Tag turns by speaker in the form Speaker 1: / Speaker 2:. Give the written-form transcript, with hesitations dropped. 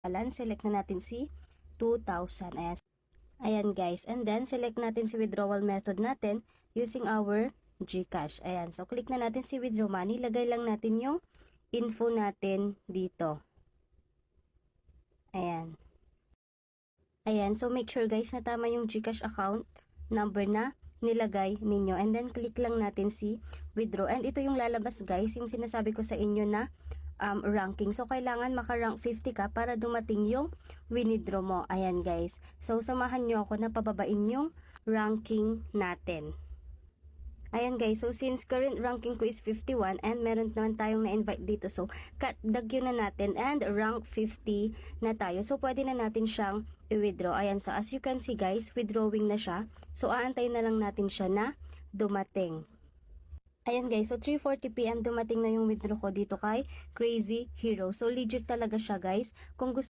Speaker 1: balance, select na natin si 2,000. Ayan. Ayan guys. And then, select natin si withdrawal method natin using our GCash. Ayan. So, click na natin si withdraw money. Lagay lang natin yung info natin dito. Ayan. Ayan. So, make sure guys na tama yung GCash account number na nilagay ninyo. And then, click lang natin si withdraw. And ito yung lalabas guys, yung sinasabi ko sa inyo na ranking. So, kailangan maka-rank 50 ka para dumating yung winidraw mo. Ayan guys. So, samahan nyo ako na pababain yung ranking natin. Ayan guys. So, since current ranking ko is 51 and meron naman tayong na-invite dito. So, dagyo na natin and rank 50 na tayo. So, pwede na natin siyang i-withdraw. Ayan. So, as you can see guys, withdrawing na siya. So, aantayin na lang natin siya na dumating. Ayan guys, so 3:40 PM dumating na yung withdraw ko dito kay Crazy Hero. So legit talaga siya guys. Kung gusto